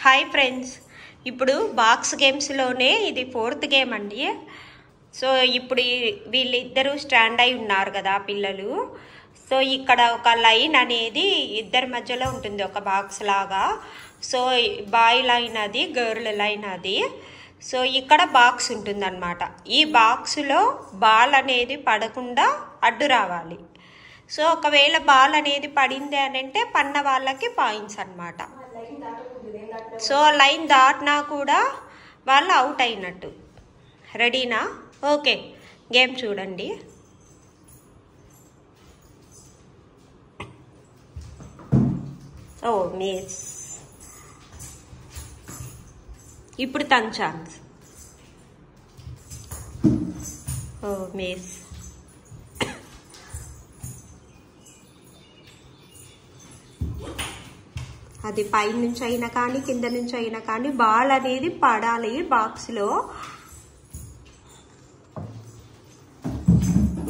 Hi friends, ఇప్పుడు box గేమ్స్లోనే ఇది 4th game అండి. సో ఇప్పుడు వీళ్ళిద్దరూ స్టాండ్ అయి ఉన్నారు కదా పిల్లలు. సో ఇక్కడ ఒక లైన్ అనేది ఇద్దరి మధ్యలో ఉంటుంది, ఒక బాక్స్ లాగా. సో బాయ్ లైన్ అది, గర్ల్ లైన్ అది. సో ఇక్కడ బాక్స్ ఉంటుంది అన్నమాట. ఈ బాక్స్లో బాల్ అనేది పడకుండా అడ్డు రావాలి. సో ఒకవేళ బాల్ అనేది పడింది అని అంటే పన్న వాళ్ళకి పాయింట్స్ అన్నమాట. సో లైన్ దాటినా కూడా వాళ్ళు అవుట్ అయినట్టు. రెడీనా? ఓకే, గేమ్ చూడండి. ఓ మిస్. ఇప్పుడు తన ఛాన్స్. ఓ మిస్. అది పై నుంచి అయినా కానీ కింద నుంచి అయినా కానీ బాల్ అనేది పడాలి బాక్స్లో.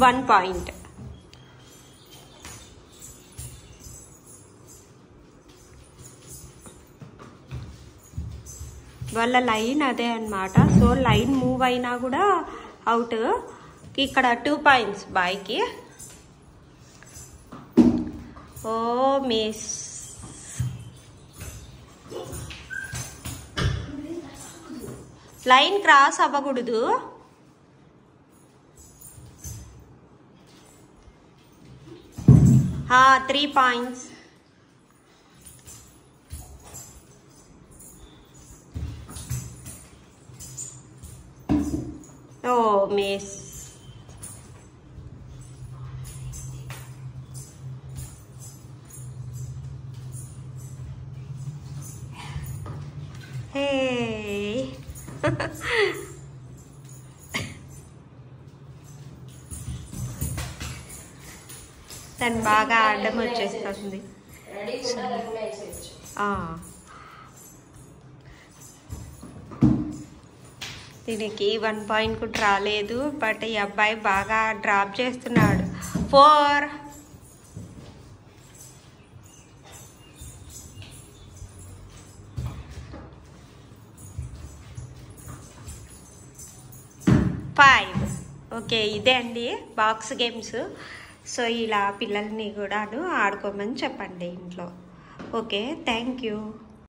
1 పాయింట్. వాళ్ళ లైన్ అదే అన్నమాట. సో లైన్ మూవ్ అయినా కూడా అవుట్. ఇక్కడ 2 పాయింట్స్ బాయ్కి. ఓ మిస్. లైన్ క్రాస్ అవ్వకూడదు. 3 పాయింట్స్. ఓ మిస్. హే తను బాగా ఆడడం వచ్చేస్తుంది. దీనికి 1 పాయింట్ కూడా రాలేదు. బట్ ఈ అబ్బాయి బాగా డ్రాప్ చేస్తున్నాడు. 4. ఓకే, ఇదే అండి బాక్స్ గేమ్స్. సో ఇలా పిల్లల్ని కూడాను ఆడుకోమని చెప్పండి ఇంట్లో. Okay, thank you.